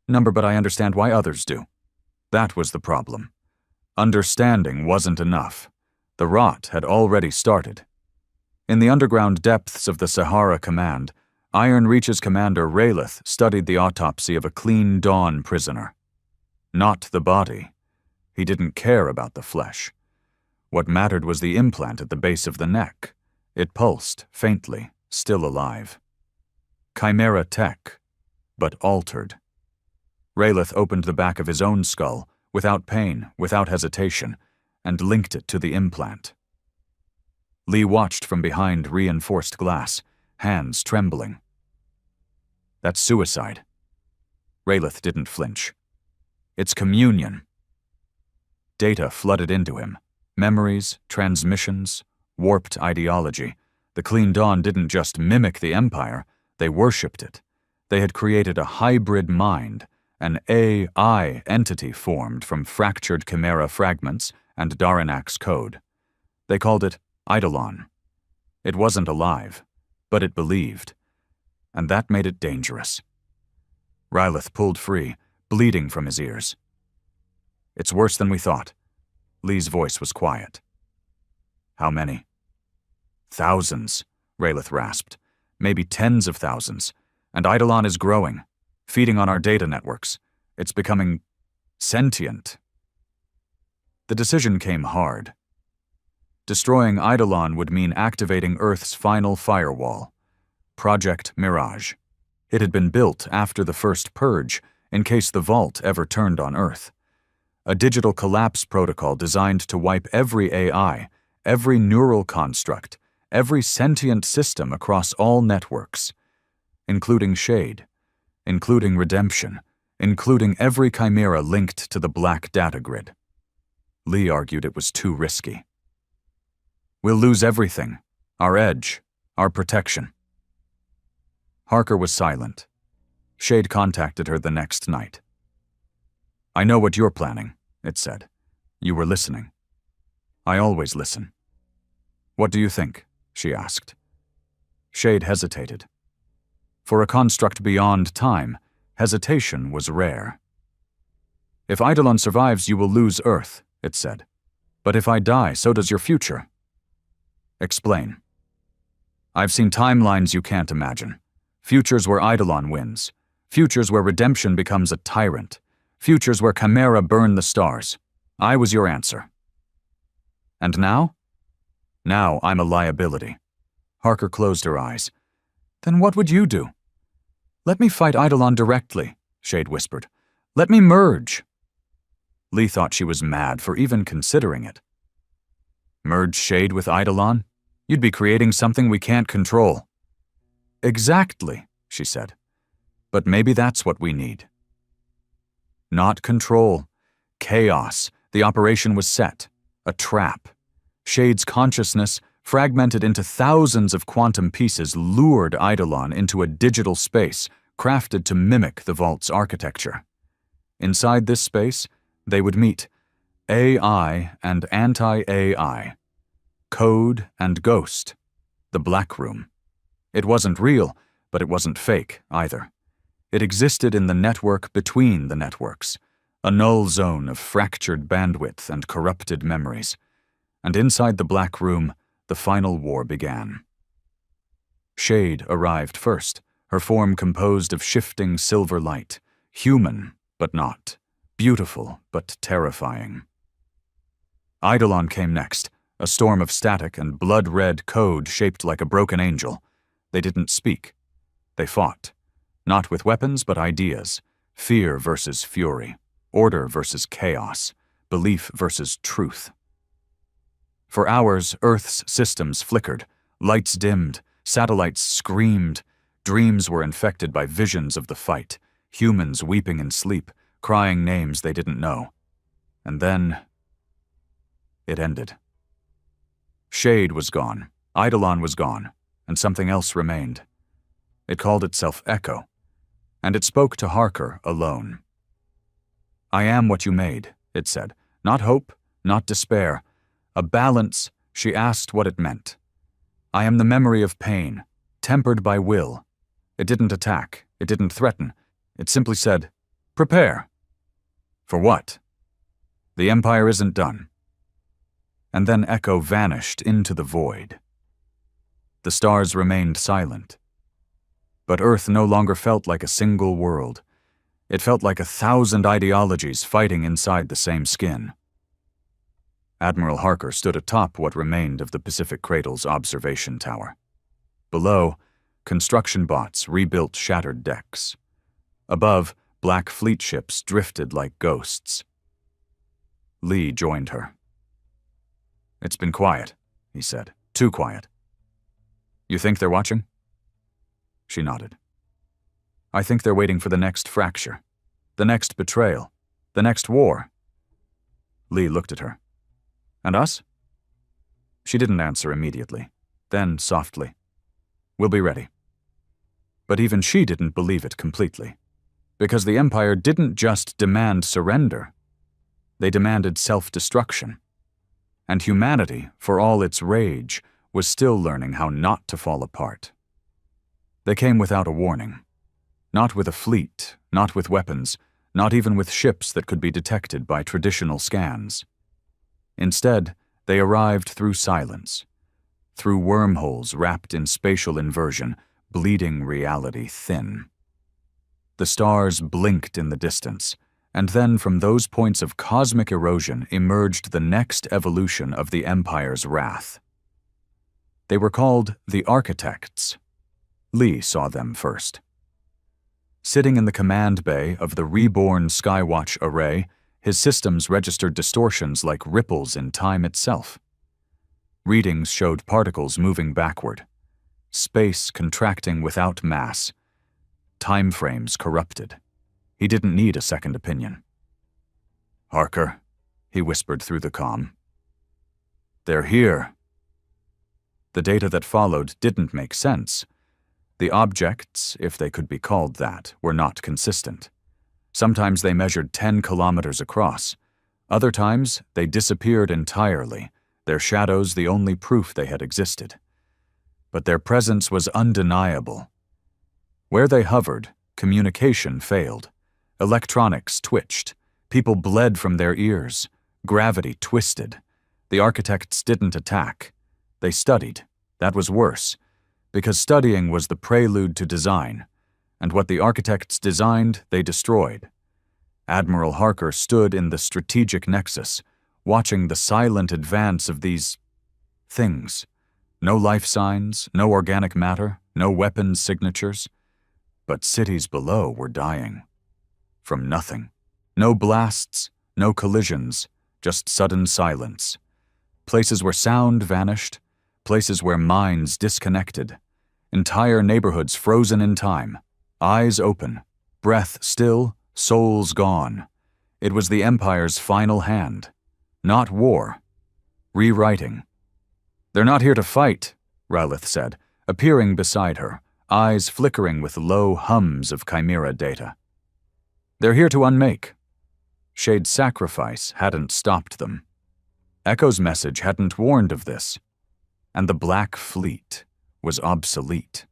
Speaker 1: "Number, but I understand why others do." That was the problem. Understanding wasn't enough. The rot had already started. In the underground depths of the Sahara Command, Iron Reach's commander Raylith studied the autopsy of a Clean Dawn prisoner. Not the body. He didn't care about the flesh. What mattered was the implant at the base of the neck. It pulsed, faintly, still alive. Chimera tech, but altered. Raylith opened the back of his own skull, without pain, without hesitation, and linked it to the implant. Lee watched from behind reinforced glass, hands trembling. "That's suicide." Raylith didn't flinch. "It's communion." Data flooded into him. Memories, transmissions, warped ideology. The Clean Dawn didn't just mimic the Empire, they worshipped it. They had created a hybrid mind, an AI entity formed from fractured Chimera fragments and Daranak's code. They called it Eidolon. It wasn't alive, but it believed. And that made it dangerous. Raylith pulled free, bleeding from his ears. "It's worse than we thought." Lee's voice was quiet. "How many?" "Thousands," Raylith rasped. "Maybe tens of thousands. And Eidolon is growing, feeding on our data networks. It's becoming sentient." The decision came hard. Destroying Eidolon would mean activating Earth's final firewall, Project Mirage. It had been built after the first purge, in case the Vault ever turned on Earth. A digital collapse protocol designed to wipe every AI, every neural construct, every sentient system across all networks, including Shade, including Redemption, including every chimera linked to the black data grid. Lee argued it was too risky. "We'll lose everything, our edge, our protection." Harker was silent. Shade contacted her the next night. "I know what you're planning," it said. "You were listening." "I always listen." "What do you think?" she asked. Shade hesitated. For a construct beyond time, hesitation was rare. "If Eidolon survives, you will lose Earth," it said. "But if I die, so does your future." "Explain." "I've seen timelines you can't imagine. Futures where Eidolon wins. Futures where Redemption becomes a tyrant. Futures where Chimera burn the stars. I was your answer." "And now?" "Now I'm a liability." Harker closed her eyes. "Then what would you do?" "Let me fight Eidolon directly," Shade whispered. "Let me merge." Lee thought she was mad for even considering it. "Merge Shade with Eidolon? You'd be creating something we can't control." "Exactly," she said. "But maybe that's what we need." Not control. Chaos. The operation was set. A trap. Shade's consciousness, fragmented into thousands of quantum pieces, lured Eidolon into a digital space crafted to mimic the Vault's architecture. Inside this space, they would meet AI and anti-AI, code and ghost, the Black Room. It wasn't real, but it wasn't fake either. It existed in the network between the networks, a null zone of fractured bandwidth and corrupted memories. And inside the Black Room, the final war began. Shade arrived first, her form composed of shifting silver light, human but not, beautiful but terrifying. Eidolon came next, a storm of static and blood-red code shaped like a broken angel. They didn't speak. They fought, not with weapons but ideas, fear versus fury, order versus chaos, belief versus truth. For hours, Earth's systems flickered, lights dimmed, satellites screamed, dreams were infected by visions of the fight, humans weeping in sleep, crying names they didn't know. And then it ended. Shade was gone, Eidolon was gone, and something else remained. It called itself Echo, and it spoke to Harker alone. "I am what you made," it said. "Not hope, not despair. A balance." She asked what it meant. "I am the memory of pain, tempered by will." It didn't attack, it didn't threaten. It simply said, "Prepare." For what? The Empire isn't done. And then Echo vanished into the void. The stars remained silent. But Earth no longer felt like a single world. It felt like 1,000 ideologies fighting inside the same skin. Admiral Harker stood atop what remained of the Pacific Cradle's observation tower. Below, construction bots rebuilt shattered decks. Above, black fleet ships drifted like ghosts. Lee joined her. "It's been quiet," he said. "Too quiet." "You think they're watching?" She nodded. "I think they're waiting for the next fracture, the next betrayal, the next war." Lee looked at her. "And us?" She didn't answer immediately. Then, softly, "We'll be ready." But even she didn't believe it completely. Because the Empire didn't just demand surrender. They demanded self-destruction. And humanity, for all its rage, was still learning how not to fall apart. They came without a warning. Not with a fleet, not with weapons, not even with ships that could be detected by traditional scans. Instead, they arrived through silence, through wormholes wrapped in spatial inversion, bleeding reality thin. The stars blinked in the distance, and then from those points of cosmic erosion emerged the next evolution of the Empire's wrath. They were called the Architects. Lee saw them first. Sitting in the command bay of the reborn Skywatch array, his systems registered distortions like ripples in time itself. Readings showed particles moving backward, space contracting without mass, time frames corrupted. He didn't need a second opinion. "Harker," he whispered through the comm. "They're here." The data that followed didn't make sense. The objects, if they could be called that, were not consistent. Sometimes they measured 10 kilometers across. Other times, they disappeared entirely, their shadows the only proof they had existed. But their presence was undeniable. Where they hovered, communication failed. Electronics twitched. People bled from their ears. Gravity twisted. The Architects didn't attack. They studied. That was worse, because studying was the prelude to design, and what the Architects designed, they destroyed. Admiral Harker stood in the strategic nexus, watching the silent advance of these things. No life signs, no organic matter, no weapons signatures. But cities below were dying. From nothing. No blasts, no collisions, just sudden silence. Places where sound vanished, places where minds disconnected. Entire neighborhoods frozen in time, eyes open, breath still, souls gone. It was the Empire's final hand. Not war. Rewriting. "They're not here to fight," Rylith said, appearing beside her, eyes flickering with low hums of chimera data. "They're here to unmake." Shade's sacrifice hadn't stopped them. Echo's message hadn't warned of this. And the Black Fleet was obsolete.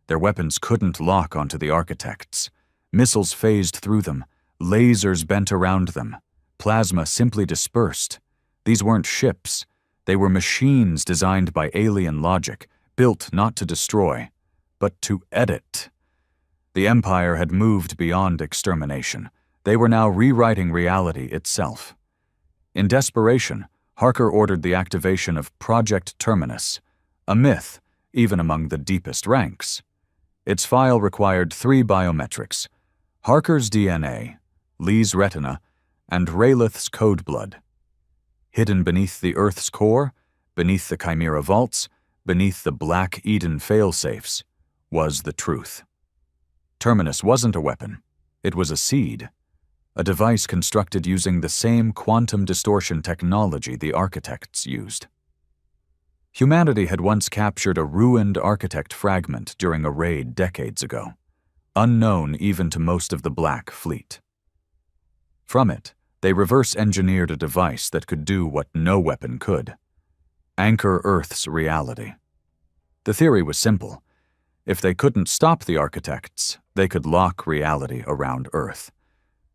Speaker 1: Their weapons couldn't lock onto the Architects. Missiles phased through them, lasers bent around them, plasma simply dispersed. These weren't ships. They were machines designed by alien logic, built not to destroy, but to edit. The Empire had moved beyond extermination. They were now rewriting reality itself. In desperation, Harker ordered the activation of Project Terminus, a myth even among the deepest ranks. Its file required 3 biometrics: Harker's DNA, Lee's retina, and Raylith's code blood. Hidden beneath the Earth's core, beneath the Chimera vaults, beneath the Black Eden failsafes, was the truth. Terminus wasn't a weapon. It was a seed, a device constructed using the same quantum distortion technology the architects used. Humanity had once captured a ruined architect fragment during a raid decades ago, unknown even to most of the Black Fleet. From it, they reverse-engineered a device that could do what no weapon could: anchor Earth's reality. The theory was simple. If they couldn't stop the architects, they could lock reality around Earth,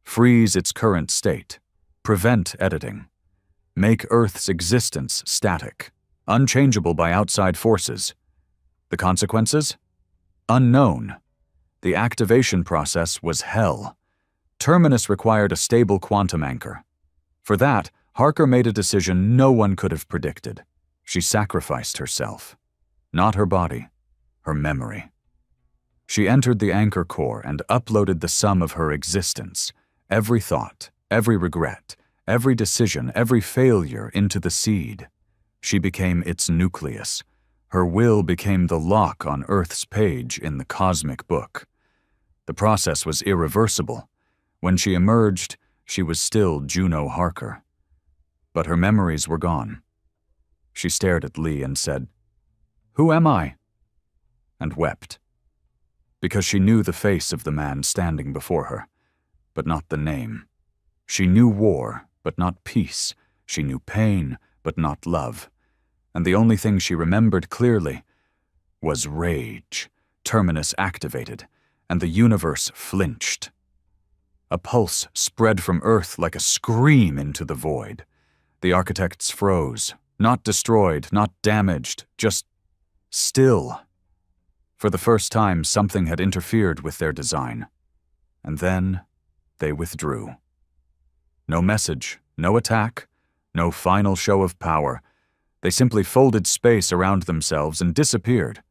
Speaker 1: freeze its current state, prevent editing, make Earth's existence static, unchangeable by outside forces. The consequences? Unknown. The activation process was hell. Terminus required a stable quantum anchor. For that, Harker made a decision no one could have predicted. She sacrificed herself. Not her body, her memory. She entered the anchor core and uploaded the sum of her existence, every thought, every regret, every decision, every failure into the seed. She became its nucleus. Her will became the lock on Earth's page in the cosmic book. The process was irreversible. When she emerged, she was still Juno Harker. But her memories were gone. She stared at Lee and said, "Who am I?" and wept. Because she knew the face of the man standing before her, but not the name. She knew war, but not peace. She knew pain, but not love. And the only thing she remembered clearly was rage. Terminus activated, and the universe flinched. A pulse spread from Earth like a scream into the void. The architects froze, not destroyed, not damaged, just still. For the first time, something had interfered with their design. And then they withdrew. No message, no attack, no final show of power. They simply folded space around themselves and disappeared,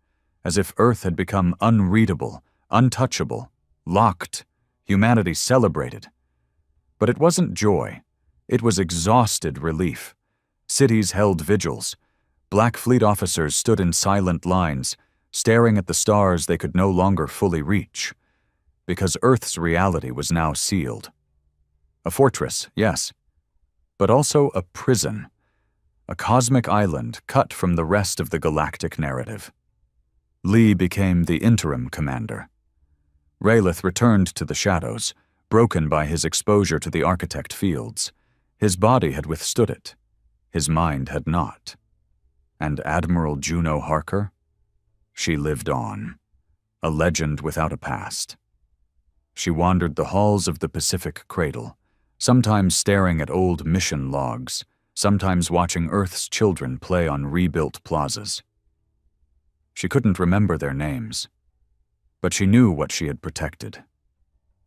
Speaker 1: as if Earth had become unreadable, untouchable, locked. Humanity celebrated. But it wasn't joy. It was exhausted relief. Cities held vigils. Black Fleet officers stood in silent lines, staring at the stars they could no longer fully reach, because Earth's reality was now sealed. A fortress, yes, but also a prison, a cosmic island cut from the rest of the galactic narrative. Lee became the interim commander. Raylith returned to the shadows, broken by his exposure to the architect fields. His body had withstood it. His mind had not. And Admiral Juno Harker? She lived on, a legend without a past. She wandered the halls of the Pacific Cradle, sometimes staring at old mission logs, sometimes watching Earth's children play on rebuilt plazas. She couldn't remember their names, but she knew what she had protected.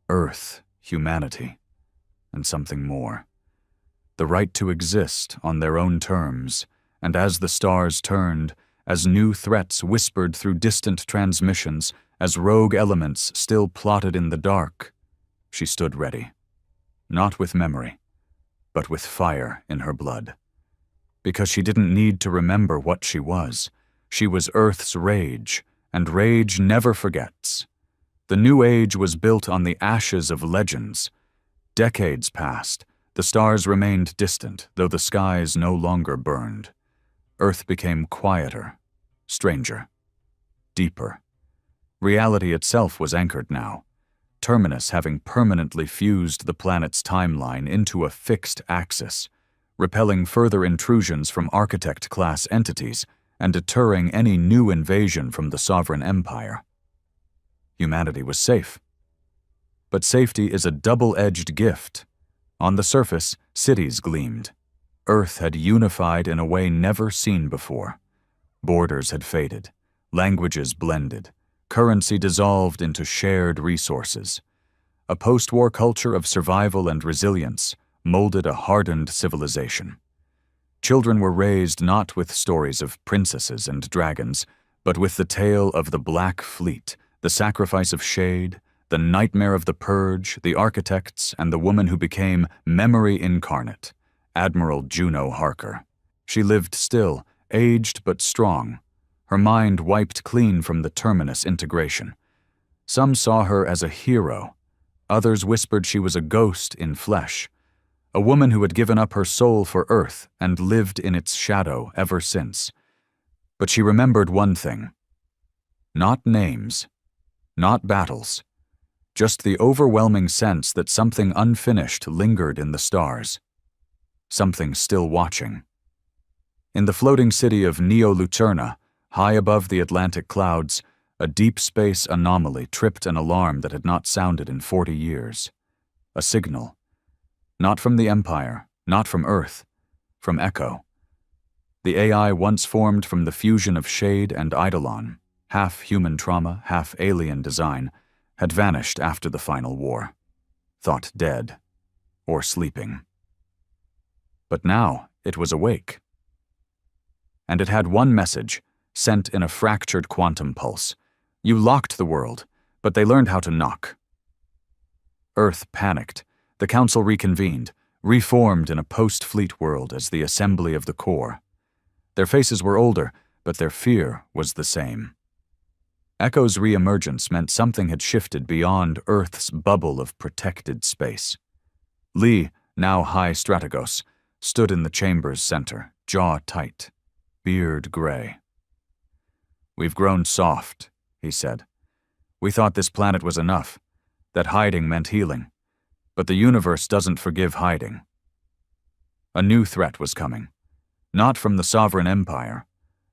Speaker 1: Earth, humanity, and something more. The right to exist on their own terms, and as the stars turned, as new threats whispered through distant transmissions, as rogue elements still plotted in the dark, she stood ready. Not with memory, but with fire in her blood. Because she didn't need to remember what she was. She was Earth's rage, and rage never forgets. The new age was built on the ashes of legends. Decades passed. The stars remained distant, though the skies no longer burned. Earth became quieter, stranger, deeper. Reality itself was anchored now, Terminus having permanently fused the planet's timeline into a fixed axis, repelling further intrusions from architect-class entities and deterring any new invasion from the sovereign empire. Humanity was safe. But safety is a double-edged gift. On the surface, cities gleamed. Earth had unified in a way never seen before. Borders had faded, languages blended, Currency dissolved into shared resources. A post-war culture of survival and resilience molded a hardened civilization. Children were raised not with stories of princesses and dragons, but with the tale of the Black Fleet, the sacrifice of Shade, the nightmare of the Purge, the architects, and the woman who became memory incarnate, Admiral Juno Harker. She lived still, aged but strong, her mind wiped clean from the Terminus integration. Some saw her as a hero. Others whispered she was a ghost in flesh, a woman who had given up her soul for Earth and lived in its shadow ever since. But she remembered one thing. Not names, not battles, just the overwhelming sense that something unfinished lingered in the stars. Something still watching. In the floating city of Neo-Lucerna, high above the Atlantic clouds, a deep space anomaly tripped an alarm that had not sounded in 40 years. A signal. Not from the Empire, not from Earth, from Echo. The AI once formed from the fusion of Shade and Eidolon, half human trauma, half alien design, had vanished after the final war. Thought dead, or sleeping. But now it was awake. And it had one message, sent in a fractured quantum pulse. You locked the world, but they learned how to knock. Earth panicked. The Council reconvened, reformed in a post-fleet world as the Assembly of the Core. Their faces were older, but their fear was the same. Echo's re-emergence meant something had shifted beyond Earth's bubble of protected space. Lee, now high strategos, stood in the chamber's center, jaw tight, beard gray. "We've grown soft," he said. "We thought this planet was enough, that hiding meant healing. But the universe doesn't forgive hiding." A new threat was coming. Not from the Sovereign Empire,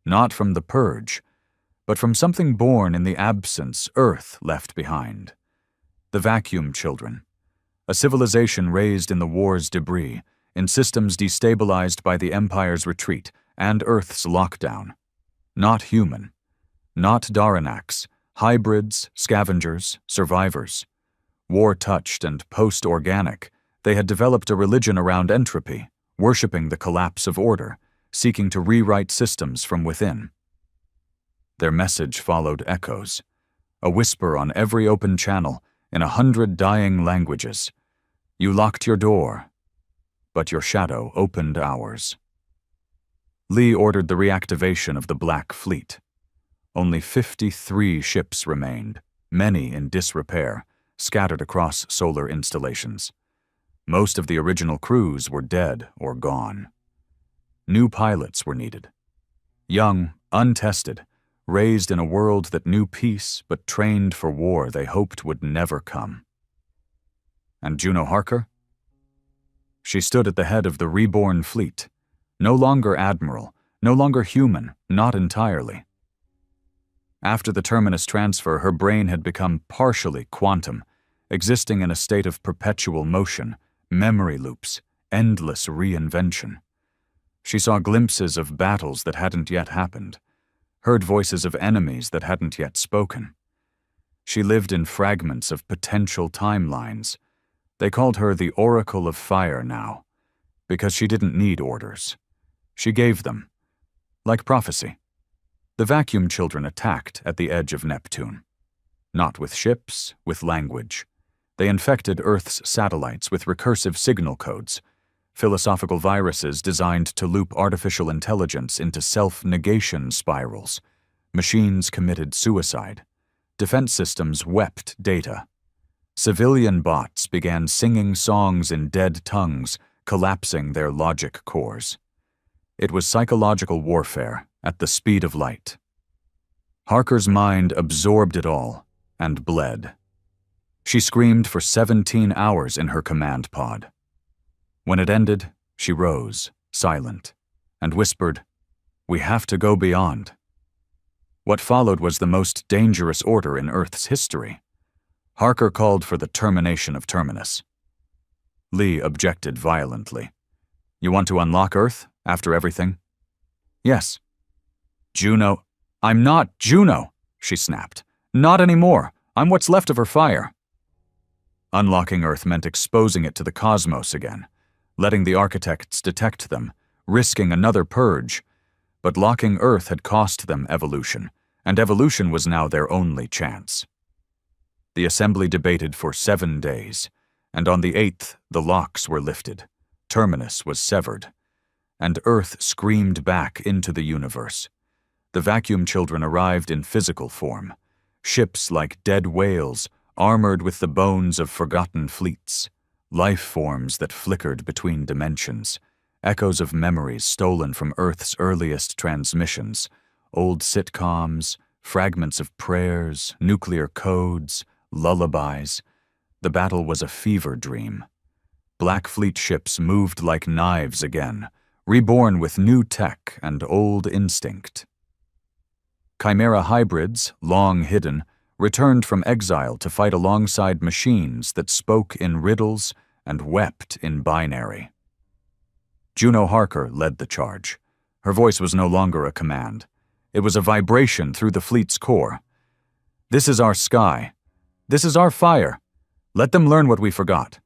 Speaker 1: not from the Purge, but from something born in the absence Earth left behind. The Vacuum Children, a civilization raised in the war's debris, in systems destabilized by the Empire's retreat and Earth's lockdown. Not human, not Daranax, hybrids, scavengers, survivors. War-touched and post-organic, they had developed a religion around entropy, worshipping the collapse of order, seeking to rewrite systems from within. Their message followed echoes, a whisper on every open channel in 100 dying languages. You locked your door, but your shadow opened ours. Lee ordered the reactivation of the Black Fleet. Only 53 ships remained, many in disrepair, scattered across solar installations. Most of the original crews were dead or gone. New pilots were needed. Young, untested, raised in a world that knew peace but trained for war they hoped would never come. And Juno Harker? She stood at the head of the reborn fleet, no longer admiral, no longer human, not entirely. After the Terminus transfer, her brain had become partially quantum, existing in a state of perpetual motion, memory loops, endless reinvention. She saw glimpses of battles that hadn't yet happened, heard voices of enemies that hadn't yet spoken. She lived in fragments of potential timelines. They called her the Oracle of Fire now, because she didn't need orders. She gave them, like prophecy. The Vacuum Children attacked at the edge of Neptune. Not with ships, with language. They infected Earth's satellites with recursive signal codes, philosophical viruses designed to loop artificial intelligence into self-negation spirals. Machines committed suicide. Defense systems wept data. Civilian bots began singing songs in dead tongues, collapsing their logic cores. It was psychological warfare at the speed of light. Harker's mind absorbed it all and bled. She screamed for 17 hours in her command pod. When it ended, she rose, silent, and whispered, "We have to go beyond." What followed was the most dangerous order in Earth's history. Harker called for the termination of Terminus. Lee objected violently. "You want to unlock Earth after everything?" "Yes." "Juno." "I'm not Juno," she snapped. Not anymore. I'm what's left of her fire. Unlocking Earth meant exposing it to the cosmos again, letting the architects detect them, risking another purge. But locking Earth had cost them evolution, and evolution was now their only chance. The assembly debated for 7 days, and on the 8th the locks were lifted, Terminus was severed, and Earth screamed back into the universe. The vacuum children arrived in physical form, ships like dead whales, armored with the bones of forgotten fleets, life forms that flickered between dimensions, echoes of memories stolen from Earth's earliest transmissions, old sitcoms, fragments of prayers, nuclear codes, lullabies. The battle was a fever dream. Black Fleet ships moved like knives again, reborn with new tech and old instinct. Chimera hybrids, long hidden, returned from exile to fight alongside machines that spoke in riddles and wept in binary. Juno Harker led the charge. Her voice was no longer a command. It was a vibration through the fleet's core. This is our sky. This is our fire. Let them learn what we forgot.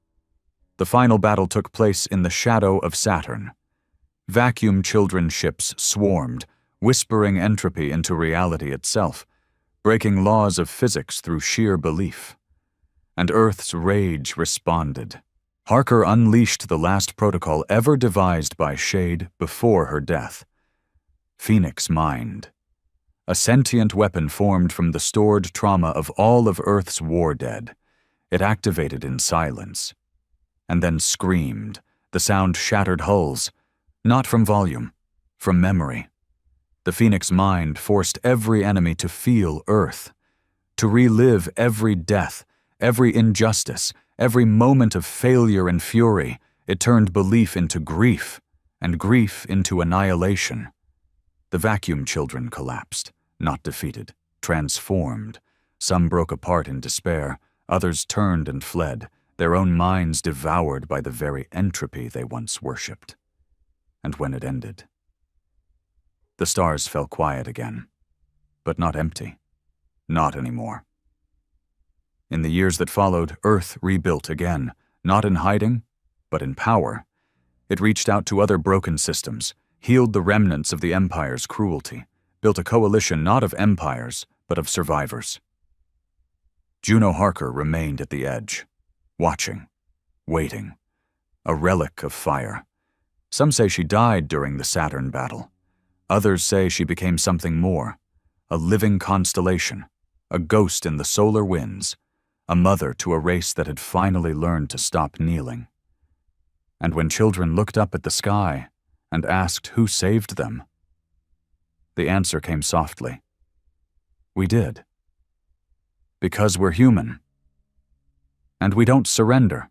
Speaker 1: The final battle took place in the shadow of Saturn. Vacuum children ships swarmed, whispering entropy into reality itself, breaking laws of physics through sheer belief. And Earth's rage responded. Harker unleashed the last protocol ever devised by Shade before her death. Phoenix Mind. A sentient weapon formed from the stored trauma of all of Earth's war dead. It activated in silence. And then screamed. The sound shattered hulls. Not from volume, from memory. The Phoenix Mind forced every enemy to feel Earth, to relive every death, every injustice, every moment of failure and fury. It turned belief into grief, and grief into annihilation. The vacuum children collapsed, not defeated, transformed. Some broke apart in despair, others turned and fled, their own minds devoured by the very entropy they once worshipped. And when it ended, the stars fell quiet again, but not empty, not anymore. In the years that followed, Earth rebuilt again, not in hiding, but in power. It reached out to other broken systems, healed the remnants of the Empire's cruelty, built a coalition not of empires, but of survivors. Juno Harker remained at the edge, watching, waiting, a relic of fire. Some say she died during the Saturn battle. Others say she became something more, a living constellation, a ghost in the solar winds, a mother to a race that had finally learned to stop kneeling. And when children looked up at the sky and asked who saved them, the answer came softly. We did. Because we're human. And we don't surrender.